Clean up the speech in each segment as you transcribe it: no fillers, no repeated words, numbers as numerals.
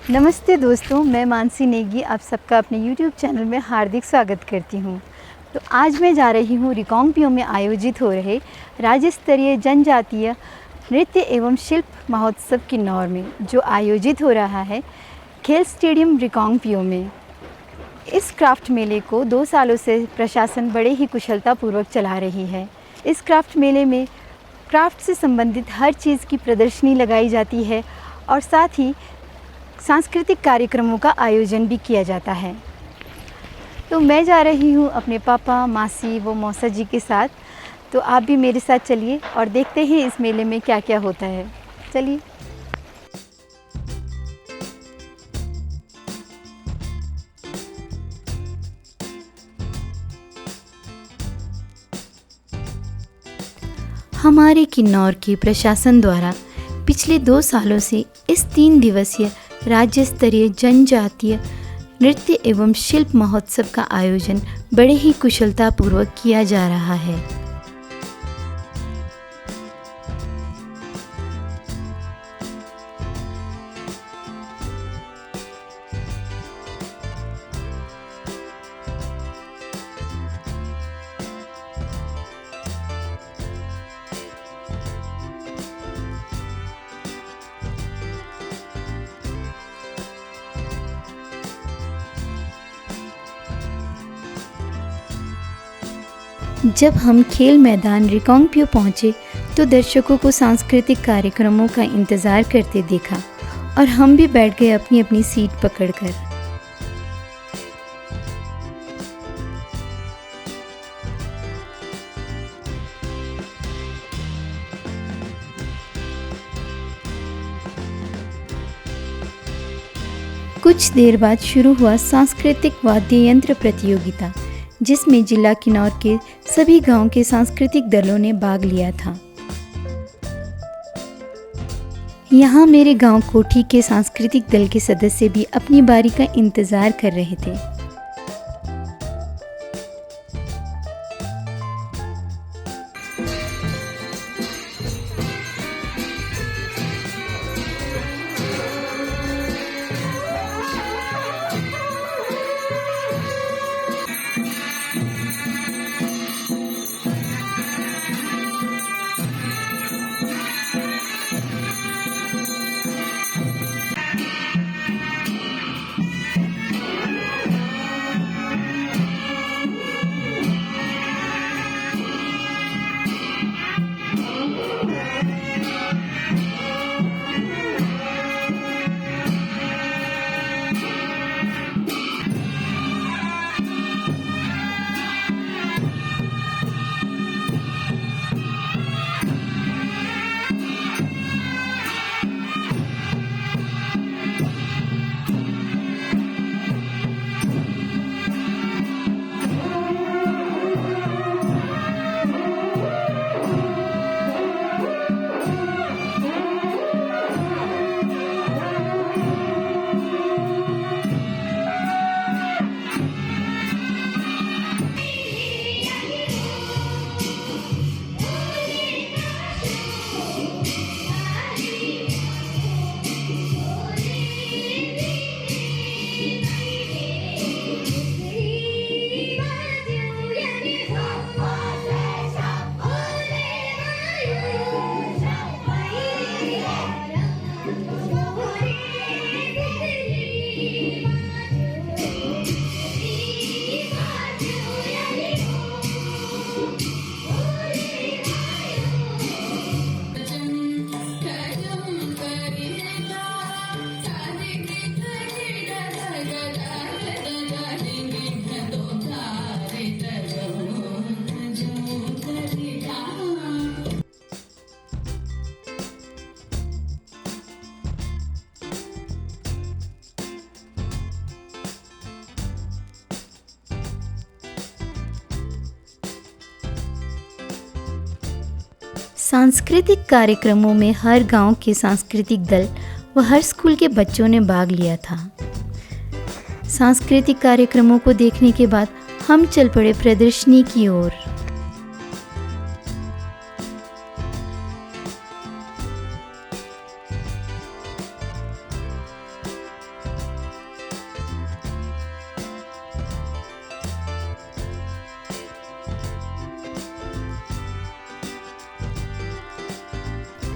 नमस्ते दोस्तों, मैं मानसी नेगी आप सबका अपने YouTube चैनल में हार्दिक स्वागत करती हूँ। तो आज मैं जा रही हूँ रिकांगपिओ में आयोजित हो रहे राज्य स्तरीय जनजातीय नृत्य एवं शिल्प महोत्सव किन्नौर में, जो आयोजित हो रहा है खेल स्टेडियम रिकांगपिओ में। इस क्राफ्ट मेले को 2 सालों से प्रशासन बड़े ही कुशलतापूर्वक चला रही है। इस क्राफ्ट मेले में क्राफ्ट से संबंधित हर चीज़ की प्रदर्शनी लगाई जाती है और साथ ही सांस्कृतिक कार्यक्रमों का आयोजन भी किया जाता है। तो मैं जा रही हूँ अपने पापा, मासी व मौसा जी के साथ। तो आप भी मेरे साथ चलिए और देखते हैं इस मेले में क्या क्या होता है। चलिए। हमारे किन्नौर के प्रशासन द्वारा पिछले 2 सालों से इस 3 दिवसीय राज्य स्तरीय जनजातीय नृत्य एवं शिल्प महोत्सव का आयोजन बड़े ही कुशलतापूर्वक किया जा रहा है। जब हम खेल मैदान रिकांगपिओ पहुँचे तो दर्शकों को सांस्कृतिक कार्यक्रमों का इंतज़ार करते देखा और हम भी बैठ गए अपनी अपनी सीट पकड़कर। कुछ देर बाद शुरू हुआ सांस्कृतिक वाद्य यंत्र प्रतियोगिता, जिसमें जिला किन्नौर के सभी गांव के सांस्कृतिक दलों ने भाग लिया था। यहाँ मेरे गांव कोठी के सांस्कृतिक दल के सदस्य भी अपनी बारी का इंतजार कर रहे थे। सांस्कृतिक कार्यक्रमों में हर गांव के सांस्कृतिक दल व हर स्कूल के बच्चों ने भाग लिया था। सांस्कृतिक कार्यक्रमों को देखने के बाद हम चल पड़े प्रदर्शनी की ओर।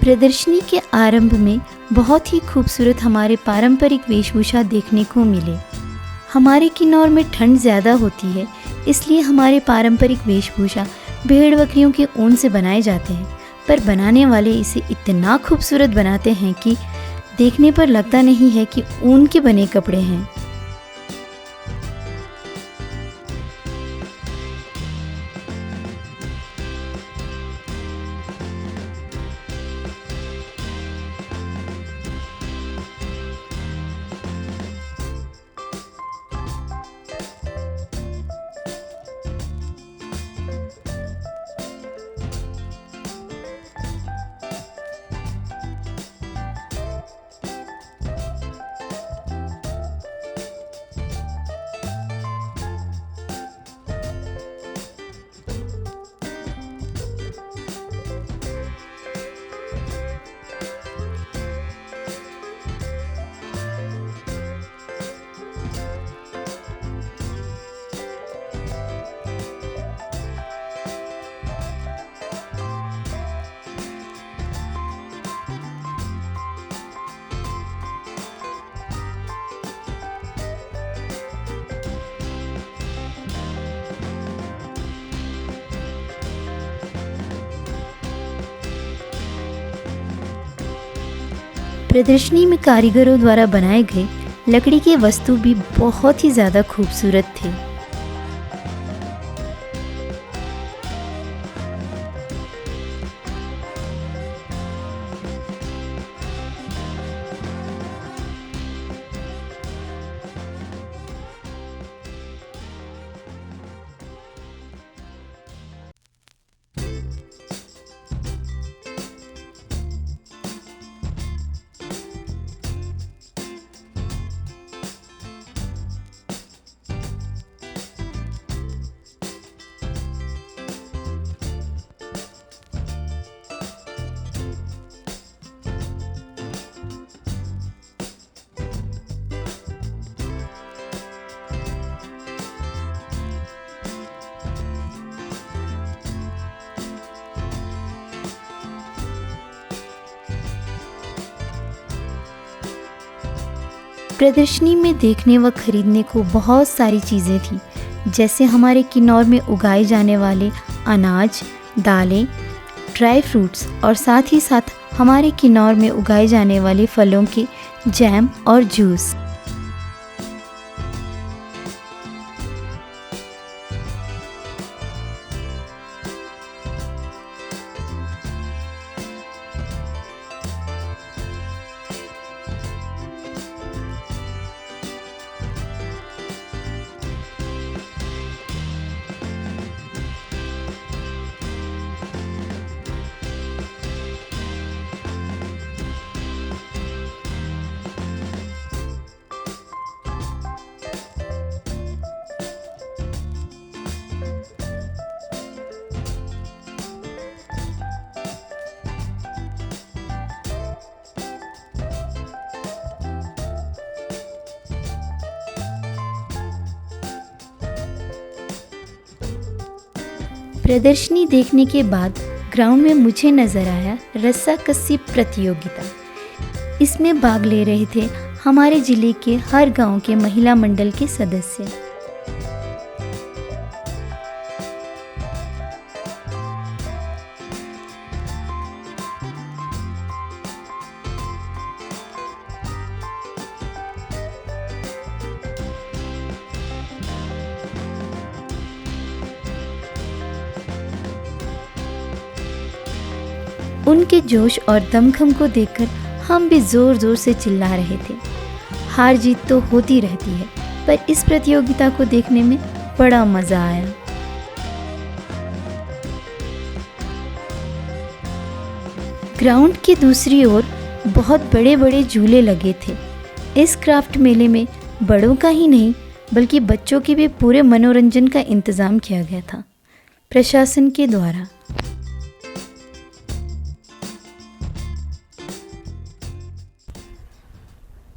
प्रदर्शनी के आरंभ में बहुत ही खूबसूरत हमारे पारंपरिक वेशभूषा देखने को मिले। हमारे किन्नौर में ठंड ज़्यादा होती है, इसलिए हमारे पारंपरिक वेशभूषा भेड़ बकरियों के ऊन से बनाए जाते हैं, पर बनाने वाले इसे इतना खूबसूरत बनाते हैं कि देखने पर लगता नहीं है कि ऊन के बने कपड़े हैं। प्रदर्शनी में कारीगरों द्वारा बनाए गए लकड़ी के वस्तु भी बहुत ही ज़्यादा खूबसूरत थे। प्रदर्शनी में देखने व खरीदने को बहुत सारी चीज़ें थी, जैसे हमारे किन्नौर में उगाए जाने वाले अनाज, दालें, ड्राई फ्रूट्स और साथ ही साथ हमारे किन्नौर में उगाए जाने वाले फलों के जैम और जूस। प्रदर्शनी देखने के बाद ग्राउंड में मुझे नज़र आया रस्साकस्सी प्रतियोगिता। इसमें भाग ले रहे थे हमारे ज़िले के हर गांव के महिला मंडल के सदस्य। उनके जोश और दमखम को देखकर हम भी ज़ोर ज़ोर से चिल्ला रहे थे। हार जीत तो होती रहती है, पर इस प्रतियोगिता को देखने में बड़ा मज़ा आया। ग्राउंड की दूसरी ओर बहुत बड़े बड़े झूले लगे थे। इस क्राफ्ट मेले में बड़ों का ही नहीं बल्कि बच्चों के भी पूरे मनोरंजन का इंतज़ाम किया गया था प्रशासन के द्वारा।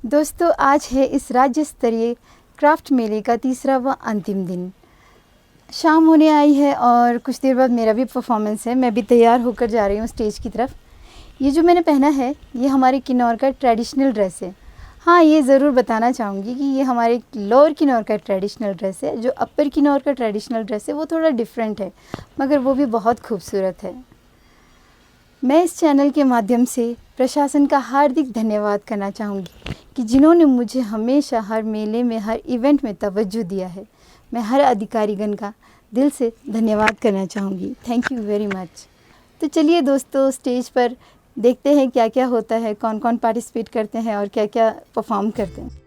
दोस्तों, आज है इस राज्य स्तरीय क्राफ्ट मेले का तीसरा व अंतिम दिन। शाम होने आई है और कुछ देर बाद मेरा भी परफॉर्मेंस है। मैं भी तैयार होकर जा रही हूँ स्टेज की तरफ। ये जो मैंने पहना है ये हमारे किन्नौर का ट्रेडिशनल ड्रेस है। हाँ, ये ज़रूर बताना चाहूँगी कि ये हमारे लोअर किन्नौर का ट्रेडिशनल ड्रेस है। जो अपर किन्नौर का ट्रेडिशनल ड्रेस है वो थोड़ा डिफरेंट है, मगर वो भी बहुत खूबसूरत है। मैं इस चैनल के माध्यम से प्रशासन का हार्दिक धन्यवाद करना चाहूँगी कि जिन्होंने मुझे हमेशा हर मेले में, हर इवेंट में तवज्जो दिया है। मैं हर अधिकारीगण का दिल से धन्यवाद करना चाहूँगी। Thank you very much. तो चलिए दोस्तों, स्टेज पर देखते हैं क्या क्या होता है, कौन कौन पार्टिसिपेट करते हैं और क्या क्या परफॉर्म करते हैं।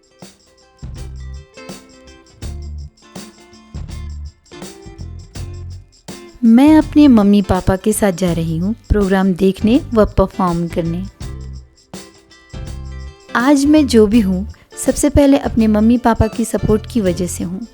मैं अपने मम्मी पापा के साथ जा रही हूँ प्रोग्राम देखने व परफॉर्म करने। आज मैं जो भी हूँ सबसे पहले अपने मम्मी पापा की सपोर्ट की वजह से हूँ।